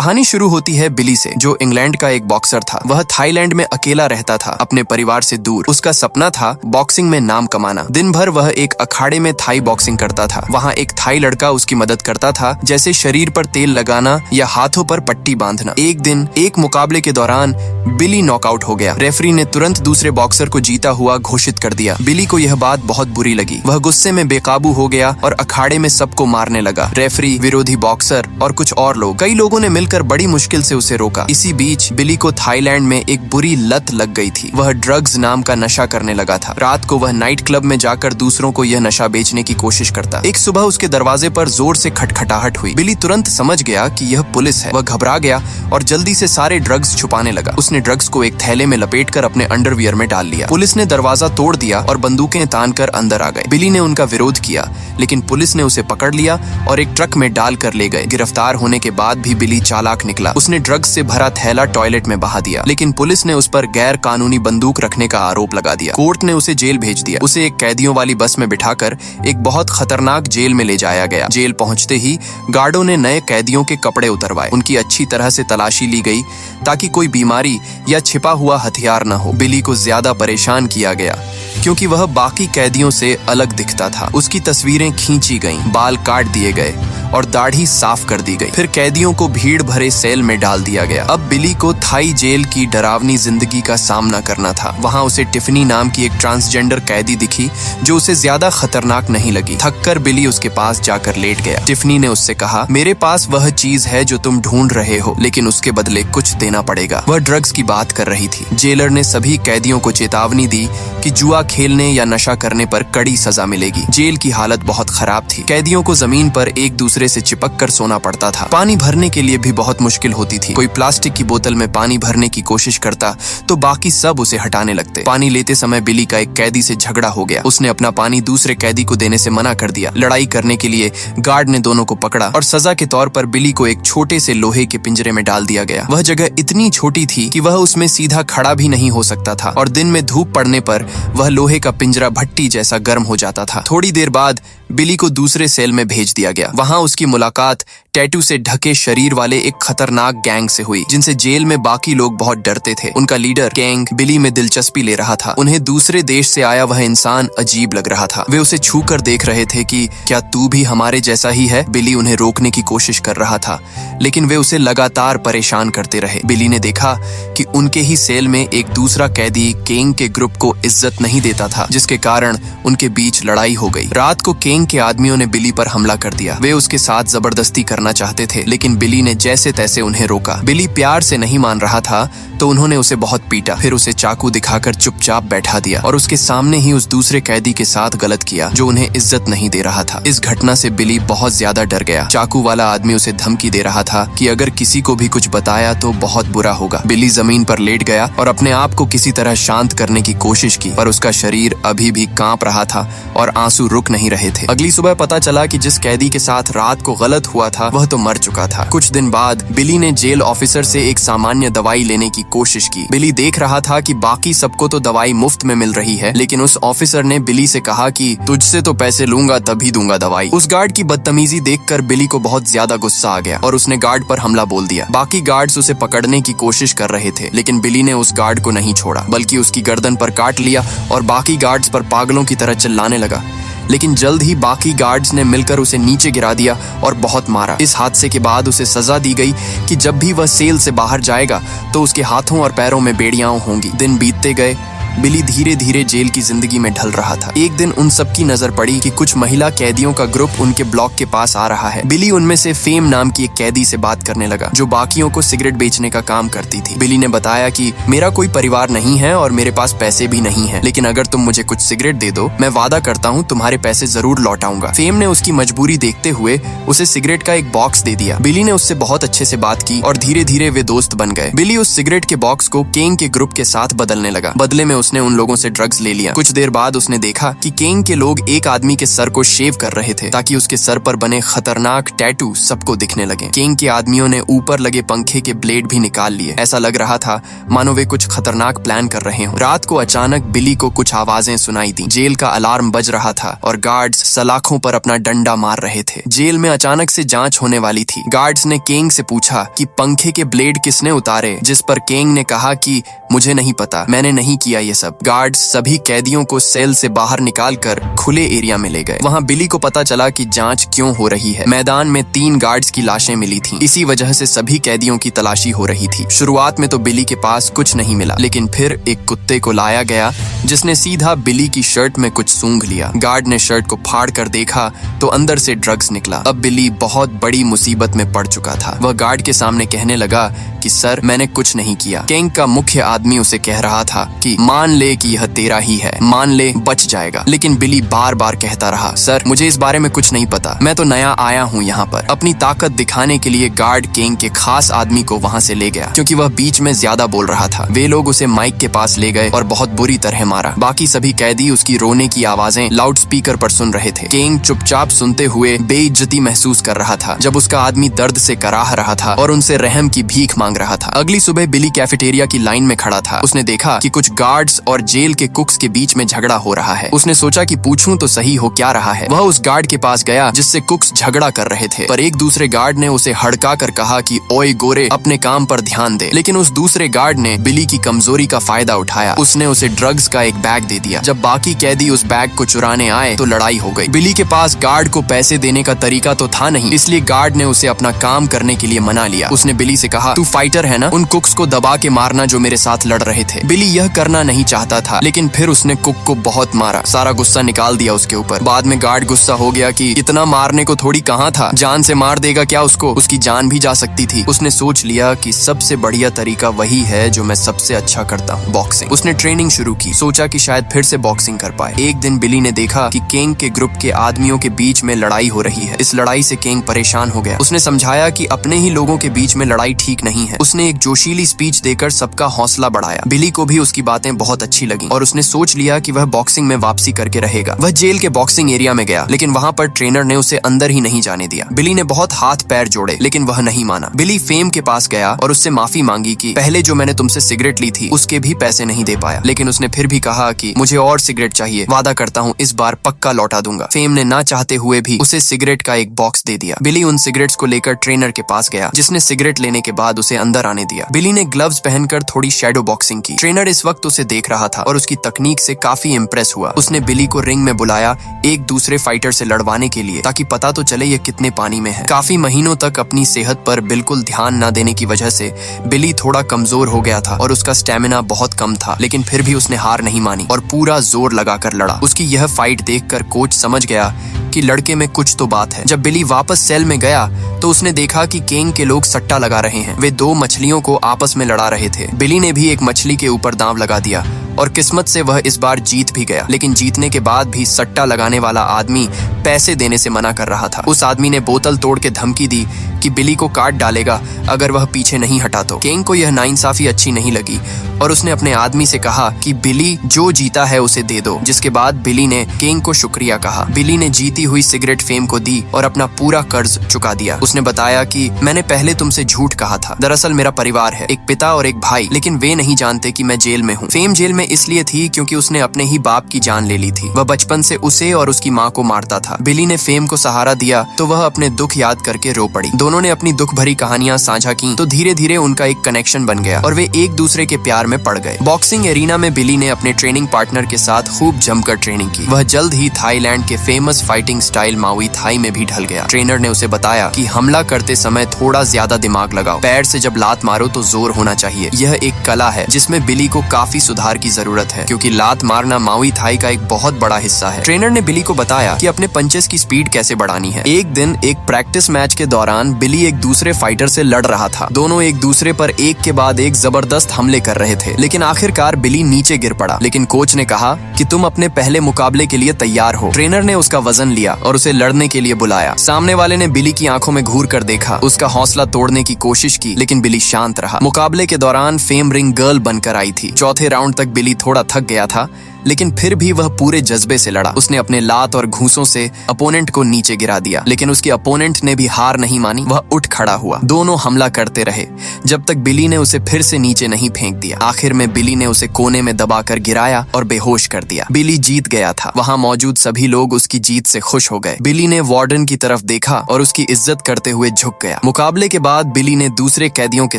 कहानी शुरू होती है बिली से, जो इंग्लैंड का एक बॉक्सर था। वह थाईलैंड में अकेला रहता था, अपने परिवार से दूर। उसका सपना था बॉक्सिंग में नाम कमाना। दिन भर वह एक अखाड़े में थाई बॉक्सिंग करता था। वहाँ एक थाई लड़का उसकी मदद करता था, जैसे शरीर पर तेल लगाना या हाथों पर पट्टी बांधना। एक दिन एक मुकाबले के दौरान बिली नॉकआउट हो गया। रेफरी ने तुरंत दूसरे बॉक्सर को जीता हुआ घोषित कर दिया। बिली को यह बात बहुत बुरी लगी। वह गुस्से में बेकाबू हो गया और अखाड़े में सबको मारने लगा। रेफरी, विरोधी बॉक्सर और कुछ और लोग। कई लोगों ने मिलकर बड़ी मुश्किल से उसे रोका। इसी बीच बिली को थाईलैंड में एक बुरी लत लग गई थी। वह ड्रग्स नाम का नशा करने लगा था। रात को वह नाइट क्लब में जाकर दूसरों को यह नशा बेचने की कोशिश करता। एक सुबह उसके दरवाजे पर जोर से खटखटाहट हुई। बिली तुरंत समझ गया कि यह पुलिस है। वह घबरा गया और जल्दी से सारे ड्रग्स छुपाने लगा। उसने ड्रग्स को एक थैले में लपेटकर अपने अंडरवियर में डाल लिया। पुलिस ने दरवाजा तोड़ दिया और बंदूकें तानकर अंदर आ गए। बिली ने उनका विरोध किया, लेकिन पुलिस ने उसे पकड़ लिया और एक ट्रक में डाल कर ले गए। गिरफ्तार होने के बाद भी बिली चालाक निकला। उसने ड्रग्स से भरा थैला टॉयलेट में बहा दिया, लेकिन पुलिस ने उस पर गैर कानूनी बंदूक रखने का आरोप लगा दिया। कोर्ट ने उसे जेल भेज दिया। उसे एक कैदियों वाली बस में बिठाकर एक बहुत खतरनाक जेल में ले जाया गया। जेल पहुंचते ही गार्डों ने नए कैदियों के कपड़े उतरवाए। उनकी अच्छी तरह से तलाशी ली गई ताकि कोई बीमारी या छिपा हुआ हथियार न हो। बिली को ज्यादा परेशान किया गया क्योंकि वह बाकी कैदियों से अलग दिखता था। उसकी तस्वीरें खींची गईं, बाल काट दिए गए और दाढ़ी साफ कर दी गई। फिर कैदियों को भीड़ भरे सेल में डाल दिया गया। अब बिली को थाई जेल की डरावनी जिंदगी का सामना करना था। वहाँ उसे टिफनी नाम की एक ट्रांसजेंडर कैदी दिखी जो उसे ज्यादा खतरनाक नहीं लगी। थककर बिली उसके पास जाकर लेट गया। टिफनी ने उससे कहा, मेरे पास वह चीज है जो तुम ढूंढ रहे हो, लेकिन उसके बदले कुछ देना पड़ेगा। वह ड्रग्स की बात कर रही थी। जेलर ने सभी कैदियों को चेतावनी दी कि जुआ खेलने या नशा करने पर कड़ी सजा मिलेगी। जेल की हालत बहुत खराब थी। कैदियों को जमीन पर एक दूसरे से चिपक कर सोना पड़ता था। पानी भरने के लिए भी बहुत मुश्किल होती थी। कोई प्लास्टिक की बोतल में पानी भरने की कोशिश करता तो बाकी सब उसे हटाने लगते। पानी लेते समय बिली का एक कैदी से झगड़ा हो गया। उसने अपना पानी दूसरे कैदी को देने से मना कर दिया। लड़ाई करने के लिए गार्ड ने दोनों को पकड़ा और सजा के तौर पर बिली को एक छोटे से लोहे के पिंजरे में डाल दिया गया। वह जगह इतनी छोटी थी कि वह उसमें सीधा खड़ा भी नहीं हो सकता था और दिन में धूप पड़ने पर वह लोहे का पिंजरा भट्टी जैसा गर्म हो जाता था। थोड़ी देर बाद बिली को दूसरे सेल में भेज दिया गया। वहाँ उसकी मुलाकात टैटू से ढके शरीर वाले एक खतरनाक गैंग से हुई, जिनसे जेल में बाकी लोग बहुत डरते थे। उनका लीडर गैंग बिली में दिलचस्पी ले रहा था। उन्हें दूसरे देश से आया वह इंसान अजीब लग रहा था। वे उसे छू कर देख रहे थे कि क्या तू भी हमारे जैसा ही है। बिली उन्हें रोकने की कोशिश कर रहा था, लेकिन वे उसे लगातार परेशान करते रहे। बिली ने देखा कि उनके ही सेल में एक दूसरा कैदी गैंग के ग्रुप को इज्जत नहीं देता था, जिसके कारण उनके बीच लड़ाई हो गई। रात को गैंग के आदमियों ने बिली पर हमला कर दिया। वे उसके साथ जबरदस्ती करना चाहते थे, लेकिन बिली ने जैसे तैसे उन्हें रोका। बिली प्यार से नहीं मान रहा था तो उन्होंने उसे बहुत पीटा। फिर उसे चाकू दिखाकर चुपचाप बैठा दिया और उसके सामने ही उस दूसरे कैदी के साथ गलत किया जो उन्हें इज्जत नहीं दे रहा था। इस घटना से बिली बहुत ज्यादा डर गया। चाकू वाला आदमी उसे धमकी दे रहा था कि अगर किसी को भी कुछ बताया तो बहुत बुरा होगा। बिली जमीन पर लेट गया और अपने आप को किसी तरह शांत करने की कोशिश की, पर उसका शरीर अभी भी कांप रहा था और आंसू रुक नहीं रहे थे। अगली सुबह पता चला कि जिस कैदी के साथ रात को गलत हुआ था वह तो मर चुका था। कुछ दिन बाद बिली ने जेल ऑफिसर से एक सामान्य दवाई लेने की कोशिश की। बिली देख रहा था कि बाकी सबको तो दवाई मुफ्त में मिल रही है, लेकिन उस ऑफिसर ने बिली से कहा कि तुझसे तो पैसे लूंगा तभी दूंगा दवाई। उस गार्ड की बदतमीजी देखकर बिली को बहुत ज्यादा गुस्सा आ गया और उसने गार्ड पर हमला बोल दिया। बाकी गार्ड्स उसे पकड़ने की कोशिश कर रहे थे, लेकिन बिली ने उस गार्ड को नहीं छोड़ा, बल्कि उसकी गर्दन पर काट लिया और बाकी गार्ड्स पर पागलों की तरह चिल्लाने लगा। लेकिन जल्द ही बाकी गार्ड्स ने मिलकर उसे नीचे गिरा दिया और बहुत मारा। इस हादसे के बाद उसे सजा दी गई कि जब भी वह सेल से बाहर जाएगा तो उसके हाथों और पैरों में बेड़ियां होंगी। दिन बीतते गए। बिली धीरे धीरे जेल की जिंदगी में ढल रहा था। एक दिन उन सब की नजर पड़ी कि कुछ महिला कैदियों का ग्रुप उनके ब्लॉक के पास आ रहा है। बिली उनमें से फेम नाम की एक कैदी से बात करने लगा, जो बाकियों को सिगरेट बेचने का काम करती थी। बिली ने बताया कि मेरा कोई परिवार नहीं है और मेरे पास पैसे भी नहीं है, लेकिन अगर तुम मुझे कुछ सिगरेट दे दो मैं वादा करता हूँ तुम्हारे पैसे जरूर लौटाऊंगा। फेम ने उसकी मजबूरी देखते हुए उसे सिगरेट का एक बॉक्स दे दिया। बिली ने उससे बहुत अच्छे से बात की और धीरे धीरे वे दोस्त बन गए। बिली उस सिगरेट के बॉक्स को गैंग के ग्रुप के साथ बदलने लगा। बदले में उसने उन लोगों से ड्रग्स ले लिया। कुछ देर बाद उसने देखा कि केंग के लोग एक आदमी के सर को शेव कर रहे थे ताकि उसके सर पर बने खतरनाक टैटू सबको दिखने लगे। केंग के आदमियों ने ऊपर लगे पंखे के ब्लेड भी निकाल लिए। ऐसा लग रहा था मानो वे कुछ खतरनाक प्लान कर रहे हो। रात को अचानक बिली को कुछ आवाजें सुनाई दी। जेल का अलार्म बज रहा था और गार्ड्स सलाखों पर अपना डंडा मार रहे थे। जेल में अचानक से जांच होने वाली थी। गार्ड्स ने केंग से पूछा कि पंखे के ब्लेड किसने उतारे, जिस पर केंग ने कहा कि मुझे नहीं पता, मैंने नहीं किया ये सब। गार्ड्स सभी कैदियों को सेल से बाहर निकालकर खुले एरिया में ले गए। वहाँ बिली को पता चला कि जांच क्यों हो रही है। मैदान में 3 गार्ड्स की लाशें मिली थीं। इसी वजह से सभी कैदियों की तलाशी हो रही थी। शुरुआत में तो बिली के पास कुछ नहीं मिला, लेकिन फिर एक कुत्ते को लाया गया जिसने सीधा बिली की शर्ट में कुछ सूंघ लिया। गार्ड ने शर्ट को फाड़ कर देखा तो अंदर से ड्रग्स निकला। अब बिली बहुत बड़ी मुसीबत में पड़ चुका था। वह गार्ड के सामने कहने लगा कि सर, मैंने कुछ नहीं किया। केंग का मुख्य आदमी उसे कह रहा था कि मान ले कि यह तेरा ही है, मान ले बच जाएगा। लेकिन बिली बार बार कहता रहा, सर मुझे इस बारे में कुछ नहीं पता, मैं तो नया आया हूँ यहाँ पर। अपनी ताकत दिखाने के लिए गार्ड केंग के खास आदमी को वहाँ से ले गया क्योंकि वह बीच में ज्यादा बोल रहा था। वे लोग उसे माइक के पास ले गए और बहुत बुरी तरह मारा। बाकी सभी कैदी उसकी रोने की आवाजें लाउड स्पीकर पर सुन रहे थे। केंग चुपचाप सुनते हुए बेइज्जती महसूस कर रहा था जब उसका आदमी दर्द से कराह रहा था और उनसे रहम की भीख मांग रहा था। अगली सुबह बिली कैफेटेरिया की लाइन में खड़ा था। उसने देखा कि कुछ गार्ड्स और जेल के कुक्स के बीच में झगड़ा हो रहा है। उसने सोचा कि पूछूं तो सही हो क्या रहा है। वह उस गार्ड के पास गया जिससे कुक्स झगड़ा कर रहे थे, पर एक दूसरे गार्ड ने उसे हड़का कर कहा कि ओए गोरे, अपने काम पर ध्यान दे। लेकिन उस दूसरे गार्ड ने बिली की कमजोरी का फायदा उठाया। उसने उसे ड्रग्स का एक बैग दे दिया। जब बाकी कैदी उस बैग को चुराने आए तो लड़ाई हो गई। बिली के पास गार्ड को पैसे देने का तरीका तो था नहीं, इसलिए गार्ड ने उसे अपना काम करने के लिए मना लिया। उसने बिली से कहा, तू फाइटर है ना, उन कुक्स को दबा के मारना जो मेरे साथ लड़ रहे थे। बिली यह करना नहीं चाहता था, लेकिन फिर उसने कुक को बहुत मारा, सारा गुस्सा निकाल दिया उसके ऊपर। बाद में गार्ड गुस्सा हो गया कि इतना मारने को थोड़ी कहाँ था, जान से मार देगा क्या उसको, उसकी जान भी जा सकती थी। उसने सोच लिया कि सबसे बढ़िया तरीका वही है जो मैं सबसे अच्छा करता हूँ, बॉक्सिंग। उसने ट्रेनिंग शुरू की, सोचा कि शायद फिर से बॉक्सिंग कर पाए। एक दिन बिली ने देखा कि केंग के ग्रुप के आदमियों के बीच में लड़ाई हो रही है। इस लड़ाई से केंग परेशान हो गया। उसने समझाया कि अपने ही लोगों के बीच में लड़ाई ठीक नहीं है। उसने एक जोशीली स्पीच देकर सबका हौसला बढ़ाया। बिली को भी उसकी बातें बहुत अच्छी लगी और उसने सोच लिया कि वह बॉक्सिंग में वापसी करके रहेगा। वह जेल के बॉक्सिंग एरिया में गया, लेकिन वहाँ पर ट्रेनर ने उसे अंदर ही नहीं जाने दिया। बिली ने बहुत हाथ पैर जोड़े, लेकिन वह नहीं माना। बिली फेम के पास गया और उससे माफी मांगी कि पहले जो मैंने तुमसे सिगरेट ली थी उसके भी पैसे नहीं दे पाया, लेकिन उसने फिर भी कहा कि मुझे और सिगरेट चाहिए, वादा करता हूँ इस बार पक्का लौटा दूंगा। फेम ने ना चाहते हुए भी उसे सिगरेट का एक बॉक्स दे दिया। बिली उन सिगरेट्स को लेकर ट्रेनर के पास गया, जिसने सिगरेट लेने के बाद उसे अंदर आने दिया। बिली ने ग्लव्स पहनकर थोड़ी शैडो बॉक्सिंग की। ट्रेनर इस वक्त उसे देख रहा था और उसकी तकनीक से काफी इम्प्रेस हुआ। उसने बिली को रिंग में बुलाया एक दूसरे फाइटर से लड़वाने के लिए, ताकि पता तो चले ये कितने पानी में है। काफी महीनों तक अपनी सेहत पर बिल्कुल ध्यान न देने की वजह से बिली थोड़ा कमजोर हो गया था और उसका स्टेमिना बहुत कम था, लेकिन फिर भी उसने हार नहीं मानी और पूरा जोर लगाकर लड़ा। उसकी यह फाइट देखकर कोच समझ गया कि लड़के में कुछ तो बात है। जब बिली वापस सेल में गया तो उसने देखा कि केंग के लोग सट्टा लगा रहे हैं। वे 2 मछलियों को आपस में लड़ा रहे थे। बिली ने भी एक मछली के ऊपर दांव लगा दिया और किस्मत से वह इस बार जीत भी गया, लेकिन जीतने के बाद भी सट्टा लगाने वाला आदमी पैसे देने से मना कर रहा था। उस आदमी ने बोतल तोड़ के धमकी दी कि बिली को काट डालेगा अगर वह पीछे नहीं हटा तो। केंग को यह नाइंसाफी अच्छी नहीं लगी और उसने अपने आदमी से कहा कि बिली जो जीता है उसे दे दो, जिसके बाद बिली ने केंग को शुक्रिया कहा। बिली ने जीती हुई सिगरेट फेम को दी और अपना पूरा कर्ज चुका दिया। उसने बताया कि मैंने पहले तुमसे झूठ कहा था, दरअसल मेरा परिवार है, एक पिता और एक भाई, लेकिन वे नहीं जानते कि मैं जेल में हूँ। फेम जेल में इसलिए थी क्योंकि उसने अपने ही बाप की जान ले ली थी। वह बचपन से उसे और उसकी माँ को मारता था। बिली ने फेम को सहारा दिया तो वह अपने दुख याद करके रो पड़ी। दोनों ने अपनी दुख भरी कहानियां साझा की तो धीरे धीरे उनका एक कनेक्शन बन गया और वे एक दूसरे के प्यार में पड़ गए। बॉक्सिंग एरिना में बिली ने अपने ट्रेनिंग पार्टनर के साथ खूब जमकर ट्रेनिंग की। वह जल्द ही थाईलैंड के famous fighting style Muay Thai में भी ढल गया। ट्रेनर ने उसे बताया कि हमला करते समय थोड़ा ज्यादा दिमाग लगाओ, पैर से जब लात मारो तो जोर होना चाहिए। यह एक कला है जिसमें बिली को काफी सुधार की जरूरत है, क्योंकि लात मारना माउई थाई का एक बहुत बड़ा हिस्सा है। ट्रेनर ने बिली को बताया कि अपने पंचेस की स्पीड कैसे बढ़ानी है। एक दिन एक प्रैक्टिस मैच के दौरान बिली एक दूसरे फाइटर से लड़ रहा था। दोनों एक दूसरे पर एक के बाद एक जबरदस्त हमले कर रहे थे, लेकिन आखिरकार बिली नीचे गिर पड़ा। लेकिन कोच ने कहा कि तुम अपने पहले मुकाबले के लिए तैयार हो। ट्रेनर ने उसका वजन लिया और उसे लड़ने के लिए बुलाया। सामने वाले ने बिली की आंखों में घूर कर देखा, उसका हौसला तोड़ने की कोशिश की, लेकिन बिली शांत रहा। मुकाबले के दौरान फेम रिंग गर्ल बनकर आई थी। चौथे राउंड तक बिली थोड़ा थक गया था, लेकिन फिर भी वह पूरे जज्बे से लड़ा। उसने अपने लात और घूंसों से अपोनेंट को नीचे गिरा दिया, लेकिन उसके अपोनेंट ने भी हार नहीं मानी। वह उठ खड़ा हुआ। दोनों हमला करते रहे जब तक बिली ने उसे फिर से नीचे नहीं फेंक दिया। आखिर में बिली ने उसे कोने में दबाकर गिराया और बेहोश कर दिया। बिली जीत गया था। वहां मौजूद सभी लोग उसकी जीत से खुश हो गए। बिली ने वार्डन की तरफ देखा और उसकी इज्जत करते हुए झुक गया। मुकाबले के बाद बिली ने दूसरे कैदियों के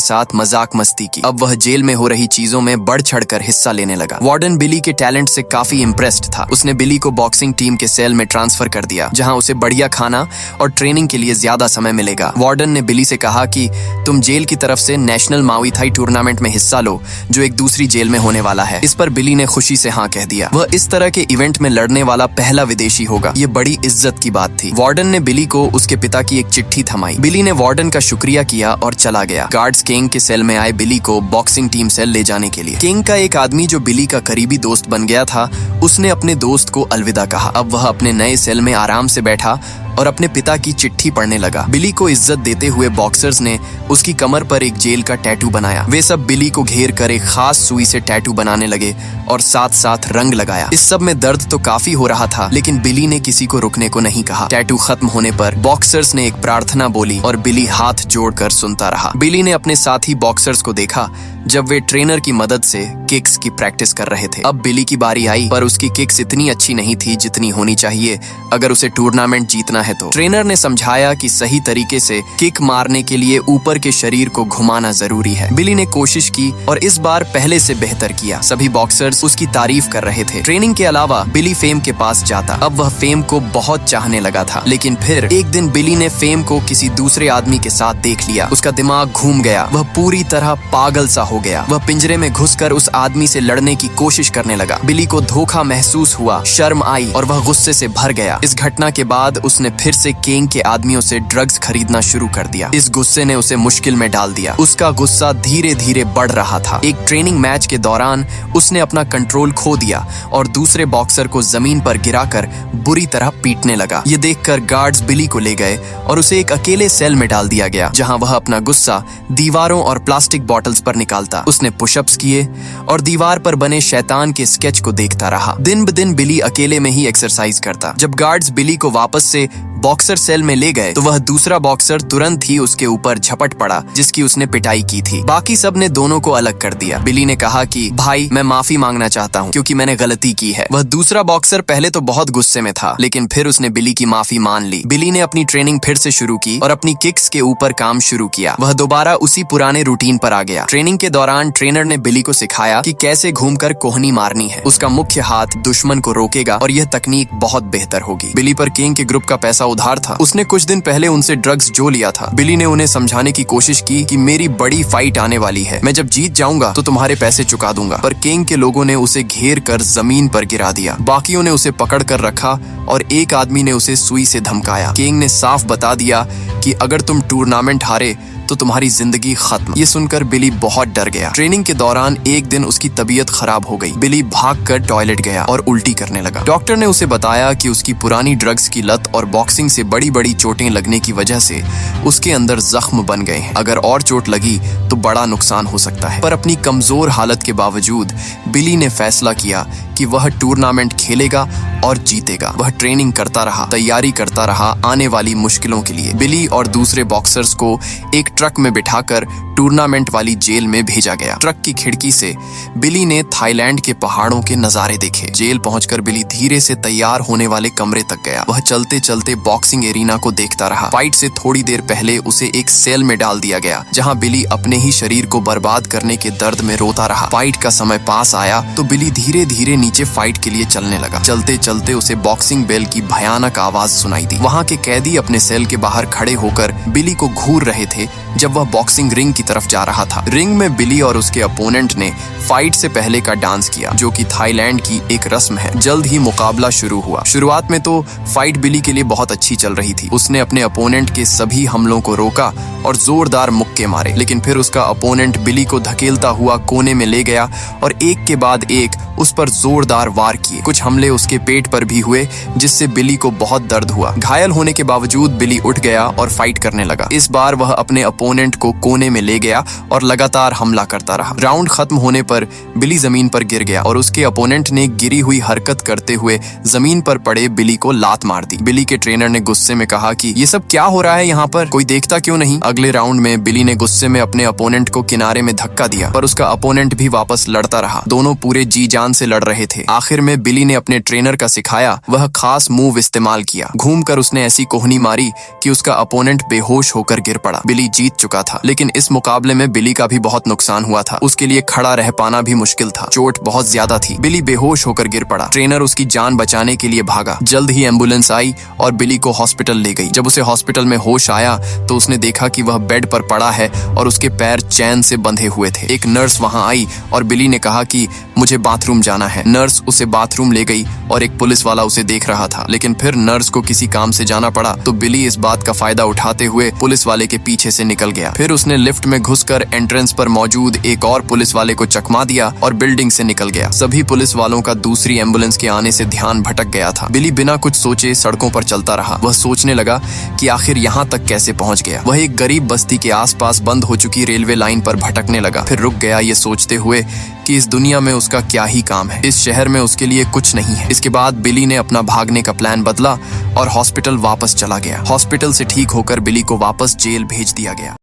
साथ मजाक मस्ती की। अब वह जेल में हो रही चीजों में बढ़ चढ़कर हिस्सा लेने लगा। वार्डन बिली के टैलेंट से काफी इम्प्रेस्ड था। उसने बिली को बॉक्सिंग टीम के सेल में ट्रांसफर कर दिया, जहां उसे बढ़िया खाना और ट्रेनिंग के लिए ज्यादा समय मिलेगा। वार्डन ने बिली से कहा कि तुम जेल की तरफ से नेशनल मावी थाई टूर्नामेंट में हिस्सा लो, जो एक दूसरी जेल में होने वाला है। इस पर बिली ने खुशी से हाँ कह दिया। वह इस तरह के इवेंट में लड़ने वाला पहला विदेशी होगा। ये बड़ी इज्जत की बात थी। वार्डन ने बिली को उसके पिता की एक चिट्ठी थमाई। बिली ने वार्डन का शुक्रिया किया और चला गया। गार्ड्स किंग के सेल में आए बिली को बॉक्सिंग टीम सेल ले जाने के लिए। किंग का एक आदमी जो बिली का करीबी दोस्त बन गया था, उसने अपने दोस्त को अलविदा कहा। अब वह अपने नए सेल में आराम से बैठा और अपने पिता की चिट्ठी पढ़ने लगा। बिली को इज्जत देते हुए बॉक्सर्स ने उसकी कमर पर एक जेल का टैटू बनाया। वे सब बिली को घेर कर एक खास सुई से टैटू बनाने लगे और साथ साथ रंग लगाया। इस सब में दर्द तो काफी हो रहा था, लेकिन बिली ने किसी को रुकने को नहीं कहा। टैटू खत्म होने पर बॉक्सर्स ने एक प्रार्थना बोली और बिली हाथ जोड़कर सुनता रहा। बिली ने अपने साथी बॉक्सर्स को देखा जब वे ट्रेनर की मदद से किक्स की प्रैक्टिस कर रहे थे। अब बिली की बारी आई, पर उसकी किक्स इतनी अच्छी नहीं थी जितनी होनी चाहिए अगर उसे टूर्नामेंट जीतना है तो। ट्रेनर ने समझाया कि सही तरीके से किक मारने के लिए ऊपर के शरीर को घुमाना जरूरी है। बिली ने कोशिश की और इस बार पहले से बेहतर किया। सभी बॉक्सर्स उसकी तारीफ कर रहे थे। ट्रेनिंग के अलावा बिली फेम के पास जाता। अब वह फेम को बहुत चाहने लगा था, लेकिन फिर एक दिन बिली ने फेम को किसी दूसरे आदमी के साथ देख लिया। उसका दिमाग घूम गया। वह पूरी तरह पागल सा हो गया। वह पिंजरे में घुसकर उस आदमी से लड़ने की कोशिश करने लगा। बिली को धोखा महसूस हुआ, शर्म आई और वह गुस्से से भर गया। इस घटना के बाद उसने फिर से किंग के आदमियों से ड्रग्स खरीदना शुरू कर दिया। इस गुस्से ने उसे मुश्किल में डाल दिया। उसका गुस्सा धीरे धीरे बढ़ रहा था। एक ट्रेनिंग मैच के दौरान उसने अपना कंट्रोल खो दिया और दूसरे बॉक्सर को जमीन पर गिराकर बुरी तरह पीटने लगा। ये देखकर गार्ड्स बिली को ले गए और उसे एक अकेले सेल में डाल दिया गया, जहां वह अपना गुस्सा दीवारों और प्लास्टिक बॉटल्स पर निकालता। उसने पुशअप्स किए और दीवार पर बने शैतान के स्केच को देखता रहा। दिन ब दिन बिली अकेले में ही एक्सरसाइज करता। जब गार्ड्स बिली को वापस से बॉक्सर सेल में ले गए तो वह दूसरा बॉक्सर तुरंत ही उसके ऊपर झपट पड़ा जिसकी उसने पिटाई की थी। बाकी सब ने दोनों को अलग कर दिया। बिली ने कहा कि भाई, मैं माफी मांगना चाहता हूँ क्योंकि मैंने गलती की है। वह दूसरा बॉक्सर पहले तो बहुत गुस्से में था, लेकिन फिर उसने बिली की माफी मान ली। बिली ने अपनी ट्रेनिंग फिर से शुरू की और अपनी किक्स के ऊपर काम शुरू किया। वह दोबारा उसी पुराने रूटीन पर आ गया। ट्रेनिंग के दौरान ट्रेनर ने बिली को सिखाया कि कैसे घूमकर कोहनी मारनी है। उसका मुख्य हाथ दुश्मन को रोकेगा और यह तकनीक बहुत बेहतर होगी। बिली पर किंग के ग्रुप का पैसा उधार था। उसने कुछ दिन पहले उनसे ड्रग्स जो लिया था। बिली ने उन्हें समझाने की कोशिश की कि मेरी बड़ी फाइट आने वाली है, मैं जब जीत जाऊंगा तो तुम्हारे पैसे चुका दूंगा। पर किंग के लोगों ने उसे घेर कर जमीन पर गिरा दिया। बाकियों ने उसे पकड़ कर रखा और एक आदमी ने उसे सुई से धमकाया। किंग ने साफ बता दिया कि अगर तुम टूर्नामेंट हारे तो तुम्हारी जिंदगी खत्म। ये सुनकर बिली बहुत डर गया। ट्रेनिंग के दौरान एक दिन उसकी तबीयत खराब हो गई। बिली भागकर टॉयलेट गया और उल्टी करने लगा। डॉक्टर ने उसे बताया कि उसकी पुरानी ड्रग्स की लत और बॉक्सिंग से बड़ी बड़ी चोटें लगने की वजह से उसके अंदर जख्म बन गए हैं। अगर और चोट लगी तो बड़ा नुकसान हो सकता है। पर अपनी कमजोर हालत के बावजूद बिली ने फैसला किया कि वह टूर्नामेंट खेलेगा और जीतेगा। वह ट्रेनिंग करता रहा, तैयारी करता रहा आने वाली मुश्किलों के लिए। बिली और दूसरे बॉक्सर्स को एक ट्रक में बिठाकर टूर्नामेंट वाली जेल में भेजा गया। ट्रक की खिड़की से बिली ने थाईलैंड के पहाड़ों के नजारे देखे। जेल पहुंचकर बिली धीरे से तैयार होने वाले कमरे तक गया। वह चलते चलते बॉक्सिंग एरिना को देखता रहा। फाइट से थोड़ी देर पहले उसे एक सेल में डाल दिया गया, जहां बिली अपने ही शरीर को बर्बाद करने के दर्द में रोता रहा। फाइट का समय पास आया तो बिली धीरे धीरे नीचे फाइट के लिए चलने लगा। चलते चलते उसे बॉक्सिंग बेल की भयानक आवाज सुनाई दी। वहां के कैदी अपने सेल के बाहर खड़े होकर बिली को घूर रहे थे जब वह बॉक्सिंग रिंग की तरफ जा रहा था। रिंग में बिली और उसके अपोनेंट ने फाइट से पहले का डांस किया, जो कि थाईलैंड की एक रस्म है। जल्द ही मुकाबला शुरू हुआ। शुरुआत में तो फाइट बिली के लिए बहुत अच्छी चल रही थी। उसने अपने अपोनेंट के सभी हमलों को रोका और जोरदार मुक्के मारे, लेकिन फिर उसका अपोनेंट बिली को धकेलता हुआ कोने में ले गया और एक के बाद एक उस पर जोरदार वार किए। कुछ हमले उसके पेट पर भी हुए, जिससे बिली को बहुत दर्द हुआ। घायल होने के बावजूद बिली उठ गया और फाइट करने लगा। इस बार वह अपने अपोनेंट को कोने में ले गया और लगातार हमला करता रहा। राउंड खत्म होने पर बिली जमीन पर गिर गया और उसके अपोनेंट ने गिरी हुई हरकत करते हुए जमीन पर पड़े बिली को लात मार दी। बिली के ट्रेनर ने गुस्से में कहा कि ये सब क्या हो रहा है यहाँ पर, कोई देखता क्यों नहीं। अगले राउंड में बिली ने गुस्से में अपने अपोनेंट को किनारे में धक्का दिया, पर उसका अपोनेंट भी वापस लड़ता रहा। दोनों पूरे जी जान से लड़ रहे थे। आखिर में बिली ने अपने ट्रेनर का सिखाया वह खास मूव इस्तेमाल किया। घूमकर उसने ऐसी कोहनी मारी कि उसका अपोनेंट बेहोश होकर गिर पड़ा। बिली जीत चुका था, लेकिन इस मुकाबले में बिली का भी बहुत नुकसान हुआ था। उसके लिए खड़ा रह पाना भी मुश्किल था, चोट बहुत ज्यादा थी। बिली बेहोश होकर गिर पड़ा। ट्रेनर उसकी जान बचाने के लिए भागा। जल्द ही एम्बुलेंस आई और बिली को हॉस्पिटल ले गई। जब उसे हॉस्पिटल में होश आया तो उसने देखा कि वह बेड पर पड़ा है और उसके पैर चैन से बंधे हुए थे। एक नर्स वहां आई और बिली ने कहा कि मुझे बाथरूम जाना है। नर्स उसे बाथरूम ले गई और एक पुलिस वाला उसे देख रहा था, लेकिन फिर नर्स को किसी काम से जाना पड़ा तो बिली इस बात का फायदा उठाते हुए पुलिस वाले के पीछे से निकल गया। फिर उसने लिफ्ट में घुसकर एंट्रेंस पर मौजूद एक और पुलिस वाले को चकमा दिया और बिल्डिंग से निकल गया। सभी पुलिस वालों का दूसरी एम्बुलेंस के आने से ध्यान भटक गया था। बिली बिना कुछ सोचे सड़कों पर चलता रहा। वह सोचने लगा कि आखिर यहाँ तक कैसे पहुंच गया। वह एक गरीब बस्ती के आसपास बंद हो चुकी रेलवे लाइन पर भटकने लगा। फिर रुक गया ये सोचते हुए कि इस दुनिया में उसका क्या ही काम है, इस शहर में उसके लिए कुछ नहीं है। इसके बाद बिली ने अपना भागने का प्लान बदला और हॉस्पिटल वापस चला गया। हॉस्पिटल से ठीक होकर बिली को वापस जेल भेज दिया गया।